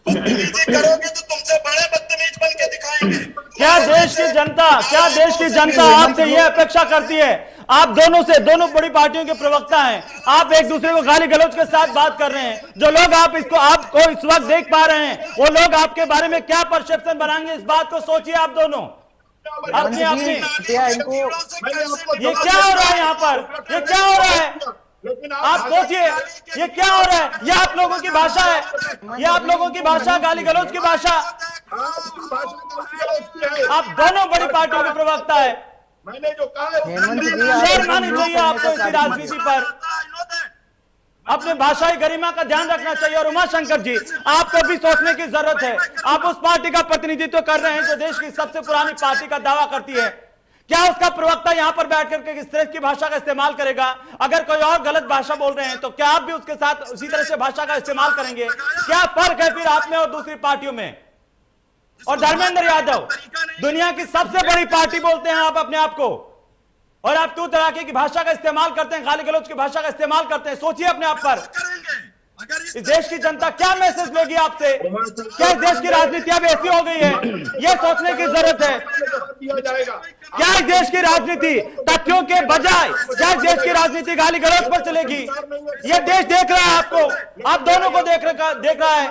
बदतमीजी करोगे तो तुमसे बड़े बदतमीज बन के दिखाएंगे। क्या देश की जनता आपसे यह अपेक्षा करती है? आप दोनों से, दोनों बड़ी पार्टियों के प्रवक्ता हैं, आप एक दूसरे को गाली गलौज के साथ बात कर रहे हैं। जो लोग आपको इस वक्त देख पा रहे हैं, वो लोग आपके बारे में क्या परसेप्शन बनाएंगे, इस बात को सोचिए आप दोनों अपनी अपनी। ये क्या हो रहा है यहाँ पर? ये क्या हो रहा है? आप सोचिए, ये क्या हो रहा है? ये आप लोगों की भाषा है, ये आप लोगों की भाषा, गाली गलौज की भाषा। आप दोनों बड़ी पार्टियों के प्रवक्ता है, मैंने जो कहा शर्म आनी चाहिए आपको इसी राजनीति पर। अपने भाषाई गरिमा का ध्यान रखना चाहिए। और उमाशंकर जी, आपको भी सोचने की जरूरत है। आप उस पार्टी का प्रतिनिधित्व कर रहे हैं जो देश की सबसे पुरानी पार्टी का दावा करती है। क्या उसका प्रवक्ता यहां पर बैठ करके इस तरह की भाषा का इस्तेमाल करेगा? अगर कोई और गलत भाषा बोल रहे हैं तो क्या आप भी उसके साथ उसी तरह से भाषा का इस्तेमाल करेंगे? क्या फर्क है फिर आप में और दूसरी पार्टियों में? और धर्मेंद्र यादव, दुनिया की सबसे बड़ी पार्टी बोलते हैं आप अपने आप को, और आप तू तड़ाके की भाषा का इस्तेमाल करते हैं, गाली गलौज की भाषा का इस्तेमाल करते हैं। सोचिए अपने आप पर, इस देश की जनता क्या मैसेज लेगी आपसे? क्या इस देश की राजनीति अब ऐसी हो गई है? यह सोचने की जरूरत है। क्या इस देश की राजनीति तथ्यों के बजाय, क्या इस देश की राजनीति गाली गलौज पर चलेगी? यह देश देख रहा है आपको, आप दोनों को देख रहा है।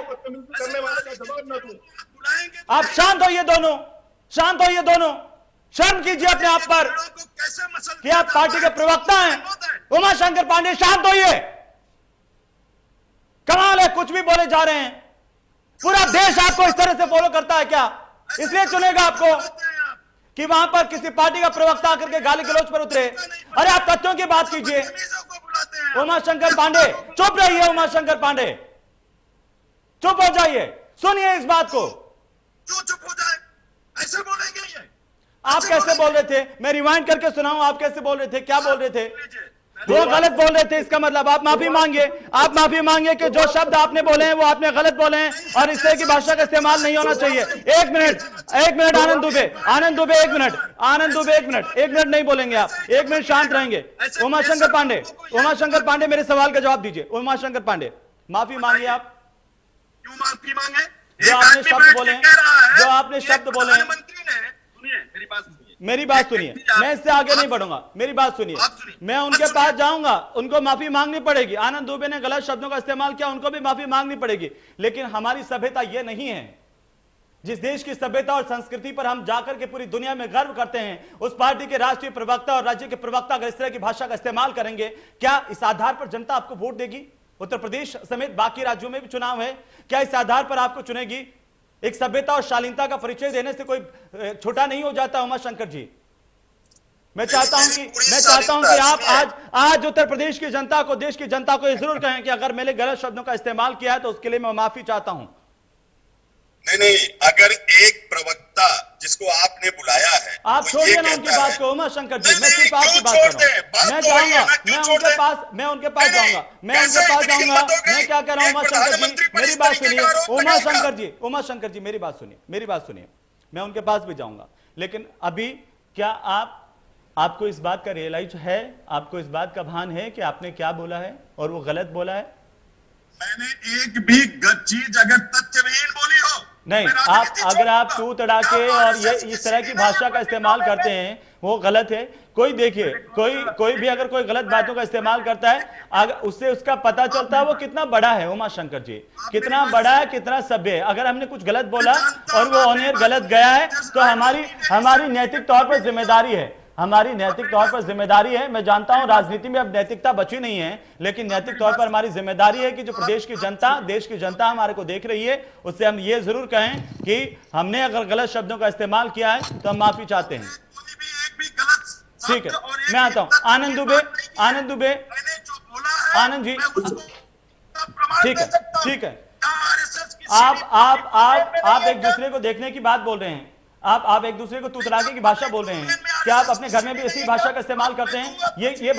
आप शांत होइए दोनों, शांत होइए दोनों। शर्म कीजिए अपने आप पर कि आप पार्टी के प्रवक्ता हैं। उमाशंकर पांडे, शांत होइए। कमाल है, कुछ भी बोले जा रहे हैं। पूरा देश आपको इस तरह से फॉलो करता है क्या? इसलिए चुनेगा आपको कि वहां पर किसी पार्टी का प्रवक्ता आकर के गाली गलौज पर उतरे। अरे आप तथ्यों की बात कीजिए। उमाशंकर पांडे, चुप रहिए। उमाशंकर पांडे, चुप हो जाइए, सुनिए इस बात को। चुप हो जाए, ऐसे बोलेंगे ये? आप कैसे बोल रहे थे? मैं रिवाइंड करके सुनाऊं, आप कैसे बोल रहे थे, क्या बोल रहे थे? वो गलत बोल रहे थे, इसका मतलब आप माफी मांगिए। आप माफी मांगिए कि जो शब्द आपने बोले हैं वो आपने गलत बोले हैं, और इस तरह की भाषा का इस्तेमाल नहीं होना चाहिए। एक मिनट आनंद दुबे, एक मिनट नहीं बोलेंगे आप, एक मिनट शांत रहेंगे। उमाशंकर पांडे, मेरे सवाल का जवाब दीजिए। उमाशंकर पांडे, माफी मांगिए आप। क्यों माफी मांगे? जो आपने शब्द बोले, जो आपने शब्द बोले, मेरी बात सुनिए, मैं इससे आगे नहीं बढ़ूंगा, मेरी बात सुनिए। मैं उनके पास जाऊंगा, उनको माफी मांगनी पड़ेगी। आनंद दुबे ने गलत शब्दों का इस्तेमाल किया, उनको भी माफी मांगनी पड़ेगी। लेकिन हमारी सभ्यता यह नहीं है। जिस देश की सभ्यता और संस्कृति पर हम जाकर के पूरी दुनिया में गर्व करते हैं, उस पार्टी के राष्ट्रीय प्रवक्ता और राज्य के प्रवक्ता अगर इस तरह की भाषा का इस्तेमाल करेंगे, क्या इस आधार पर जनता आपको वोट देगी? उत्तर प्रदेश समेत बाकी राज्यों में भी चुनाव है, क्या इस आधार पर आपको चुनेगी? एक सभ्यता और शालीनता का परिचय देने से कोई छोटा नहीं हो जाता। उमाशंकर जी, मैं चाहता हूं कि आप आज उत्तर प्रदेश की जनता को, देश की जनता को ये जरूर कहें कि अगर मैंने गलत शब्दों का इस्तेमाल किया है तो उसके लिए मैं माफी चाहता हूं। नहीं, अगर एक प्रवक्ता जिसको आपने बुलाया है, आप छोड़िए ना उनकी बात को। उमाशंकर जी, मैं सिर्फ आपकी बात कर रहा हूं। मैं जाऊंगा, मैं उनके पास जाऊंगा। मैं क्या कह रहा हूं? उमाशंकर जी, मेरी बात सुनिए। उमाशंकर जी, मेरी बात सुनिए। मैं उनके पास भी जाऊंगा, लेकिन अभी क्या आपको इस बात का रियलाइज है, आपको इस बात का भान है कि आपने क्या बोला है और वो गलत बोला है? मैंने एक भी चीज अगर तथ्यहीन बोली हो नहीं, अगर आप तू तड़ाके और ये इस तरह की भाषा का इस्तेमाल करते हैं, वो गलत है। कोई देखिए, कोई भी अगर कोई गलत बातों का इस्तेमाल करता है, अगर उससे उसका पता चलता है वो कितना बड़ा है। उमाशंकर जी, कितना बड़ा है, कितना सभ्य है। अगर हमने कुछ गलत बोला और वो ऑन एयर गलत गया है तो हमारी नैतिक तौर पर जिम्मेदारी है हमारी नैतिक तौर पर जिम्मेदारी है। मैं जानता हूं राजनीति में अब नैतिकता बची नहीं है, लेकिन नैतिक तौर पर हमारी जिम्मेदारी है कि जो प्रदेश की जनता, देश की जनता हमारे को देख रही है, उससे हम ये जरूर कहें कि हमने अगर गलत शब्दों का इस्तेमाल किया है तो हम माफी चाहते हैं। ठीक है, मैं आता हूं। आनंद दुबे, आनंद दुबे, आनंद जी, ठीक है, ठीक है। आप एक दूसरे को देखने की बात बोल रहे हैं, आप एक दूसरे को तुतलाने की भाषा बोल रहे हैं। क्या आप अपने घर में भी इसी भाषा का इस्तेमाल करते हैं? ये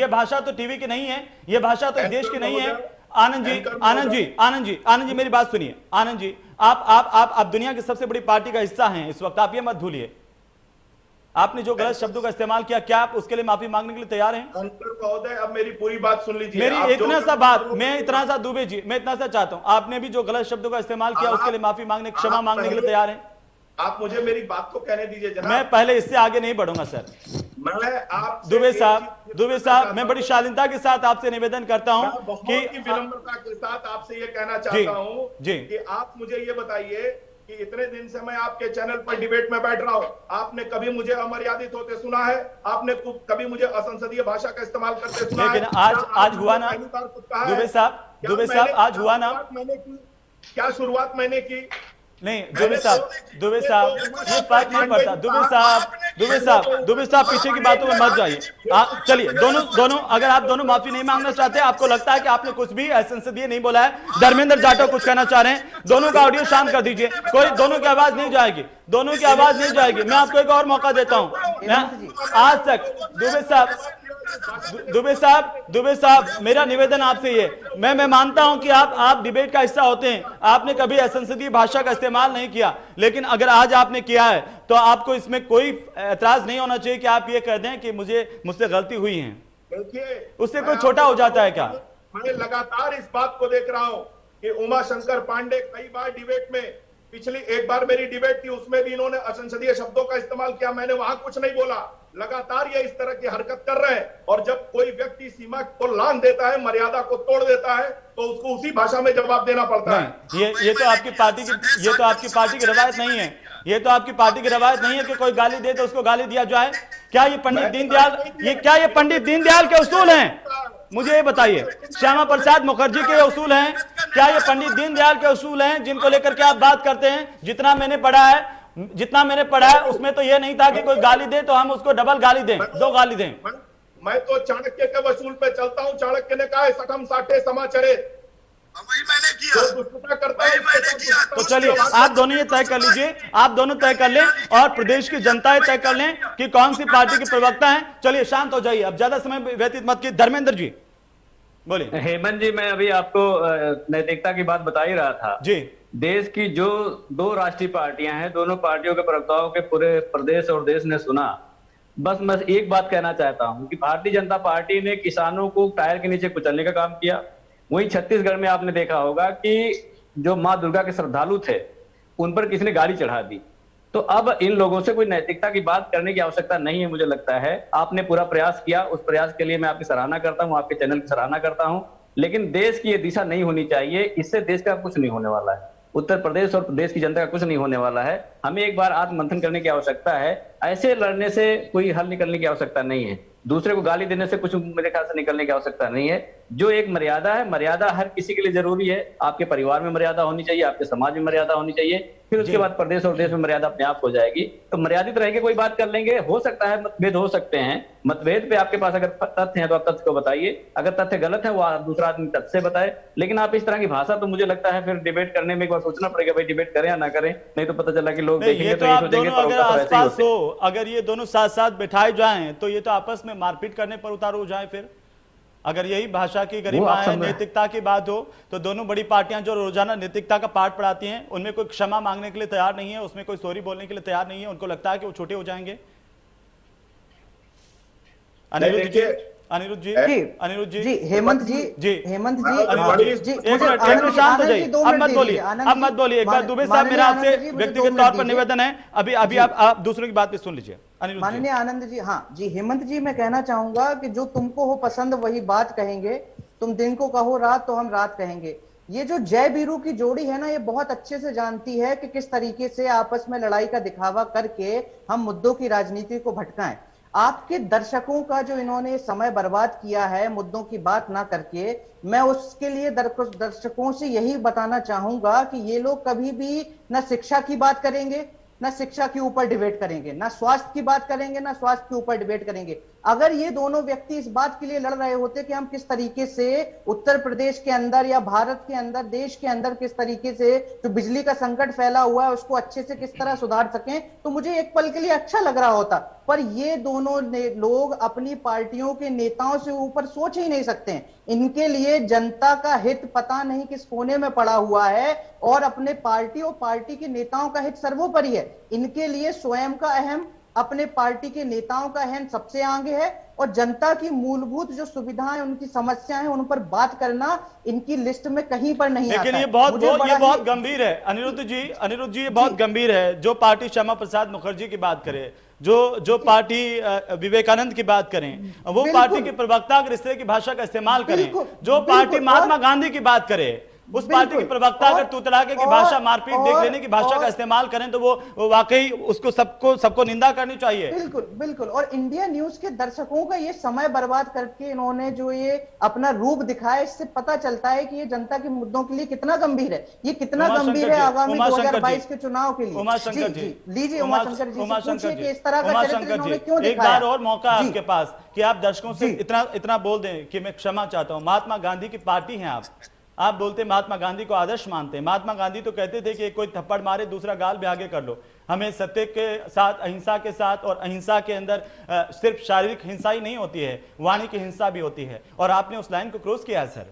भाषा तो टीवी की नहीं है, ये भाषा तो देश की नहीं है। आनंद जी, आनंद जी, आनंद जी, आनंद जी, मेरी बात सुनिए। आनंद जी, आप दुनिया की सबसे बड़ी पार्टी का हिस्सा हैं इस वक्त, आप ये मत भूलिए। आपने जो गलत शब्दों का इस्तेमाल किया, क्या आप उसके लिए माफी मांगने के लिए तैयार हैं? महोदय, अब मेरी पूरी बात सुन लीजिए। मेरी इतना सा बात, मैं इतना सा दुबे जी, मैं इतना सा चाहता हूं, आपने भी जो गलत शब्दों का इस्तेमाल किया उसके लिए माफी मांगने, क्षमा मांगने के लिए तैयार हैं? आप मुझे मेरी बात को कहने दीजिए जनाब। मैं पहले इससे आगे नहीं बढ़ूंगा सर। दुबे साहब, मैं बड़ी शालीनता के साथ आपसे निवेदन करता हूं कि विनम्रता के साथ आपसे ये कहना चाहता हूं कि आप मुझे ये बताइए कि इतने दिन से मैं आपके चैनल पर डिबेट में बैठ रहा हूं, आपने कभी मुझे अमर्यादित होते सुना है? आपने कभी मुझे असंसदीय भाषा का इस्तेमाल करते सुना है? लेकिन आज हुआ ना दुबे साहब, आज हुआ ना। क्या शुरुआत मैंने की? नहीं दुबे साहब, ये फर्क नहीं पड़ता। दुबे साहब, पीछे की बातों में मत जाइए। चलिए, दोनों अगर आप दोनों माफी नहीं मांगना चाहते, आपको लगता है कि आपने कुछ भी असंसदीय नहीं बोला है, धर्मेंद्र जाटव कुछ कहना चाह रहे हैं, दोनों का ऑडियो शांत कर दीजिए। कोई दोनों की आवाज नहीं जाएगी, दोनों की आवाज नहीं जाएगी। मैं आपको एक और मौका देता हूं। आज तक दुबे साहब, मेरा निवेदन आपसे ये, मैं मानता हूं कि आप डिबेट का हिस्सा होते हैं, आपने कभी असंसदीय भाषा का इस्तेमाल नहीं किया, लेकिन अगर आज आपने किया है तो आपको इसमें कोई एतराज नहीं होना चाहिए कि आप ये कह दें कि मुझसे गलती हुई है। देखिए, उससे कोई छोटा हो जाता है क्या? मैं लगातार इस बात को देख रहा हूं कि उमाशंकर पांडे कई बार डिबेट में, पिछली एक बार मेरी डिबेट थी उसमें भी इन्होंने असंसदीय शब्दों का इस्तेमाल किया, मैंने वहां कुछ नहीं बोला। लगातार ये इस तरह की हरकत कर रहे हैं, और जब कोई व्यक्ति सीमा को लांघ देता है, मर्यादा को तोड़ देता है, तो उसको उसी भाषा में जवाब देना पड़ता है। ये तो आपकी पार्टी की रवायत नहीं है। ये तो आपकी पार्टी की रवायत नहीं है कि कोई गाली दे तो उसको गाली दिया जाए। क्या ये पंडित दीनदयाल के उसूल हैं? मुझे ये बताइए, श्यामा प्रसाद मुखर्जी के उसूल हैं? क्या ये पंडित दीनदयाल के उसूल हैं जिनको लेकर के आप बात करते हैं? जितना मैंने पढ़ा है उसमें तो ये नहीं था कि कोई गाली दे तो हम उसको डबल गाली दें, 2 गाली दें। मैं तो चाणक्य के वसूल पे चलता हूं। चाणक्य ने कहा है सठम साठे समाचरे, वही मैंने किया। तो चलिए, आप दोनों ये तय कर लीजिए, आप दोनों तय कर लें और प्रदेश की जनता तय कर लें कि कौन सी पार्टी के प्रवक्ता हैं। चलिए, शांत हो जाइए, अब ज्यादा समय व्यतीत मत कीजिए। धर्मेंद्र जी बोलिए। हेमंत जी, मैं अभी आपको नैतिकता की बात बता ही रहा था जी। देश की जो 2 राष्ट्रीय पार्टियां हैं, दोनों पार्टियों के प्रवक्ताओं के पूरे प्रदेश और देश ने सुना। बस मैं एक बात कहना चाहता हूं कि भारतीय जनता पार्टी ने किसानों को टायर के नीचे कुचलने का काम किया। वहीं छत्तीसगढ़ में आपने देखा होगा कि जो मां दुर्गा के श्रद्धालु थे उन पर किसी ने गाड़ी चढ़ा दी। तो अब इन लोगों से कोई नैतिकता की बात करने की आवश्यकता नहीं है। मुझे लगता है आपने पूरा प्रयास किया, उस प्रयास के लिए मैं आपकी सराहना करता हूं, आपके चैनल की सराहना करता हूं। लेकिन देश की ये दिशा नहीं होनी चाहिए, इससे देश का कुछ नहीं होने वाला है, उत्तर प्रदेश और प्रदेश की जनता का कुछ नहीं होने वाला है। हमें एक बार आत्ममंथन करने की आवश्यकता है। ऐसे लड़ने से कोई हल निकलने की आवश्यकता नहीं है, दूसरे को गाली देने से कुछ मेरे ख्याल से निकलने की आवश्यकता नहीं है। जो एक मर्यादा है, मर्यादा हर किसी के लिए जरूरी है। आपके परिवार में मर्यादा होनी चाहिए, आपके समाज में मर्यादा होनी चाहिए, फिर उसके बाद प्रदेश और देश में मर्यादा अपने आप हो जाएगी। तो मर्यादित रह के कोई बात कर लेंगे। हो सकता है मतभेद हो सकते हैं, मतभेद पे आपके पास अगर तथ्य है तो आप तथ्य को बताइए, अगर तथ्य गलत है वो दूसरा आदमी तथ्य से बताए। लेकिन आप इस तरह की भाषा, तो मुझे लगता है फिर डिबेट करने में एक बार सोचना पड़ेगा, भाई डिबेट करें या ना करें, नहीं तो पता चला कि लोग देखेंगे तो ये सोचेंगे अगर ये दोनों साथ साथ बिठाए जाएं तो ये तो आपस में मारपीट करने पर उतारू हो जाए। फिर अगर यही भाषा की गरिमा है, नैतिकता की बात हो, तो दोनों बड़ी पार्टियां जो रोजाना नैतिकता का पाठ पढ़ाती हैं उनमें कोई क्षमा मांगने के लिए तैयार नहीं है, उसमें कोई सॉरी बोलने के लिए तैयार नहीं है। उनको लगता है कि वो छोटे हो जाएंगे। अनिरुद्ध जी, अनिरुद्ध जी, हेमंत जी, शांत हो जाइए, अब मत बोलिए। एक बार दुबे साहब, मेरा आपसे व्यक्तिगत तौर पर निवेदन है, अभी आप दूसरों की बात पे सुन लीजिए। माननीय आनंद जी, हाँ जी, हेमंत जी, मैं कहना चाहूंगा कि जो तुमको हो पसंद वही बात कहेंगे, तुम दिन को कहो रात तो हम रात कहेंगे। ये जो जय बीरू की जोड़ी है ना, ये बहुत अच्छे से जानती है कि किस तरीके से आपस में लड़ाई का दिखावा करके हम मुद्दों की राजनीति को भटकाएं। आपके दर्शकों का जो इन्होंने समय बर्बाद किया है मुद्दों की बात ना करके, मैं उसके लिए दर्शकों से यही बताना चाहूंगा कि ये लोग कभी भी ना शिक्षा की बात करेंगे, ना शिक्षा के ऊपर डिबेट करेंगे, ना स्वास्थ्य की बात करेंगे, ना स्वास्थ्य के ऊपर डिबेट करेंगे। अगर ये दोनों व्यक्ति इस बात के लिए लड़ रहे होते कि हम किस तरीके से उत्तर प्रदेश के अंदर या भारत के अंदर, देश के अंदर किस तरीके से जो बिजली का संकट फैला हुआ है उसको अच्छे से किस तरह सुधार सकें, तो मुझे एक पल के लिए अच्छा लग रहा होता। पर ये दोनों लोग अपनी पार्टियों के नेताओं से ऊपर सोच ही नहीं सकते हैं। इनके लिए जनता का हित पता नहीं किस कोने में पड़ा हुआ है और अपने पार्टी और पार्टी के नेताओं का हित सर्वोपरि है। इनके लिए स्वयं का अहम, अपने पार्टी के नेताओं का अहम सबसे आगे है और जनता की मूलभूत जो सुविधाएं, उनकी समस्याएं हैं, उन पर बात करना इनकी लिस्ट में कहीं पर नहीं आता। लेकिन ये बहुत गंभीर है अनिरुद्ध जी, ये बहुत गंभीर है। जो पार्टी श्यामा प्रसाद मुखर्जी की बात करे, जो पार्टी विवेकानंद की बात करें, वो पार्टी के प्रवक्ता अगर इस तरह की भाषा का इस्तेमाल करें, जो पार्टी महात्मा गांधी की बात करे, उस पार्टी के प्रवक्ता अगर तूतलाके की भाषा, मारपीट, देख लेने की भाषा का इस्तेमाल करें, तो वो वाकई उसको सबको निंदा करनी चाहिए। बिल्कुल बिल्कुल। और इंडिया न्यूज के दर्शकों का ये समय बर्बाद करके इन्होंने जो ये अपना रूप दिखाया, इससे पता चलता है कि ये जनता के मुद्दों के लिए कितना गंभीर है, ये कितना गंभीर है आगामी 2022 के चुनाव के लिए। उमाशंकर जी, लीजिए उमाशंकर जी, पूछिए कि इस तरह का चरित्र इन्होंने क्यों एक दिखाया। बार और मौका आपके पास कि आप दर्शकों से इतना बोल दें कि मैं क्षमा चाहता हूं। महात्मा गांधी की पार्टी हैं आप बोलते महात्मा गांधी को आदर्श मानते हैं। महात्मा गांधी तो कहते थे कि कोई थप्पड़ मारे दूसरा गाल भी आगे कर लो, हमें सत्य के साथ, अहिंसा के साथ, और अहिंसा के अंदर सिर्फ शारीरिक हिंसा ही नहीं होती है, वाणी की हिंसा भी होती है, और आपने उस लाइन को क्रॉस किया है सर।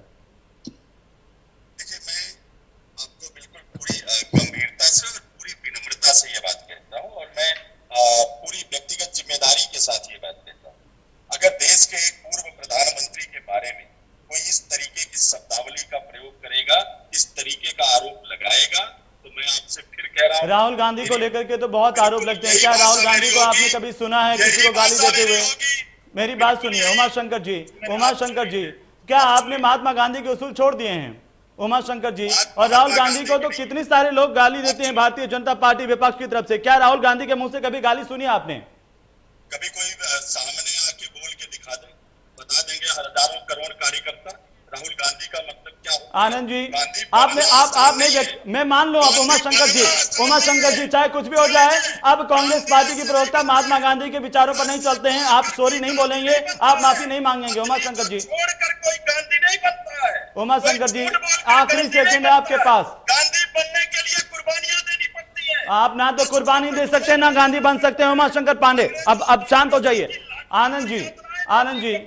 देखिए, मैं आपको बिल्कुल पूरी गंभीरता से और पूरी विनम्रता से ये बात कहता हूँ, और मैं पूरी व्यक्तिगत जिम्मेदारी के साथ ये बात कहता हूँ। अगर देश के एक पूर्व प्रधानमंत्री के बारे में कोई इस तरीके की शब्दावली का प्रयोग करेगा, इस तरीके का आरोप लगाएगा, तो मैं आपसे फिर कह रहा हूं, राहुल गांधी को लेकर के तो बहुत आरोप लगते हैं। क्या राहुल गांधी को आपने कभी सुना है किसी को गाली देते हुए? मेरी बात सुनिए उमाशंकर जी, क्या आपने महात्मा गांधी के उसूल छोड़ दिए हैं उमाशंकर जी? और राहुल गांधी को तो कितने सारे लोग गाली देते हैं भारतीय जनता पार्टी विपक्ष की तरफ से। क्या राहुल गांधी के मुंह से कभी गाली सुनी आपने? कभी कोई सामने आके बोल के दिखा दे, बता देंगे हजारों करोड़ कार्यकर्ता राहुल गांधी का मतलब क्या होता है। आनंद जी, आपने मैं मान लो आप उमाशंकर जी चाहे कुछ भी हो जाए, अब कांग्रेस पार्टी की प्रवक्ता महात्मा गांधी के विचारों पर नहीं चलते हैं। आप सॉरी नहीं बोलेंगे, आप माफी नहीं मांगेंगे उमाशंकर जी। छोड़कर कोई गांधी नहीं बनता है उमाशंकर जी, आखिरी सेकंड है आपके पास। गांधी बनने के लिए कुर्बानियां देनी पड़ती है। आप ना तो कुर्बानी दे सकते हैं, ना गांधी बन सकते हैं उमाशंकर पांडे। अब शांत हो जाइए। आनंद जी,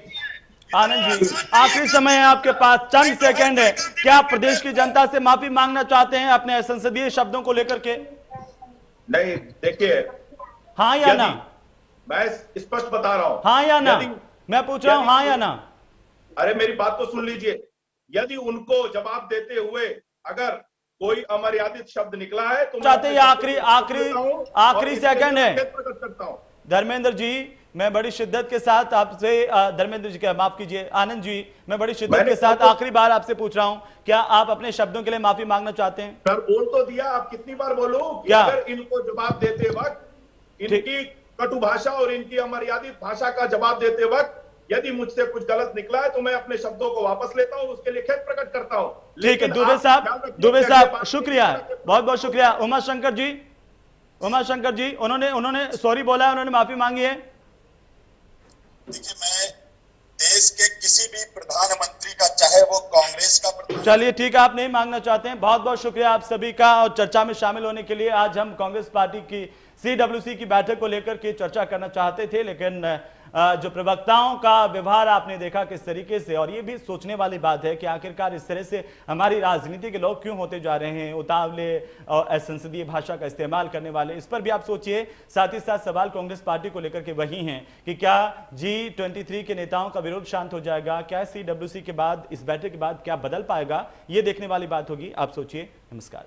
आखिरी समय है आपके पास, चंद सेकंड है। क्या आप प्रदेश की जनता से माफी मांगना चाहते हैं अपने संसदीय शब्दों को लेकर के? नहीं, देखिए, हाँ या ना? मैं स्पष्ट बता रहा हूं, हाँ या ना? मैं पूछ रहा हूं हाँ या ना? अरे मेरी बात तो सुन लीजिए। यदि उनको जवाब देते हुए अगर कोई अमर्यादित शब्द निकला है तो चाहते हैं आखिरी सेकंड है। करता हूं। धर्मेंद्र जी, मैं बड़ी शिद्दत के साथ आपसे, धर्मेंद्र जी, माफ कीजिए आनंद जी, मैं बड़ी शिद्दत के साथ आखिरी बार आपसे पूछ रहा हूं, क्या आप अपने शब्दों के लिए माफी मांगना चाहते हैं? सर बोल तो दिया, आप कितनी बार बोलो कि क्या? अगर इनको जवाब देते वक्त इनकी कटु भाषा और इनकी अमर्यादित भाषा का जवाब देते वक्त यदि मुझसे कुछ गलत निकला है तो मैं अपने शब्दों को वापस लेता हूं, उसके लिए खेद प्रकट करता हूं। ठीक है दुबे साहब शुक्रिया, बहुत बहुत शुक्रिया। उमाशंकर जी, उन्होंने सॉरी बोला है, उन्होंने माफी मांगी है। देखिए, मैं देश के किसी भी प्रधानमंत्री का, चाहे वो कांग्रेस का, चलिए ठीक है, आप नहीं मांगना चाहते हैं। बहुत बहुत शुक्रिया आप सभी का और चर्चा में शामिल होने के लिए। आज हम कांग्रेस पार्टी की CWC की बैठक को लेकर के चर्चा करना चाहते थे, लेकिन जो प्रवक्ताओं का व्यवहार आपने देखा किस तरीके से, और ये भी सोचने वाली बात है कि आखिरकार इस तरह से हमारी राजनीति के लोग क्यों होते जा रहे हैं, उतावले और संसदीय भाषा का इस्तेमाल करने वाले। इस पर भी आप सोचिए। साथ ही साथ सवाल कांग्रेस पार्टी को लेकर के वही हैं कि क्या G23 के नेताओं का विरोध शांत हो जाएगा, क्या CWC के बाद, इस बैठक के बाद क्या बदल पाएगा, ये देखने वाली बात होगी। आप सोचिए। नमस्कार।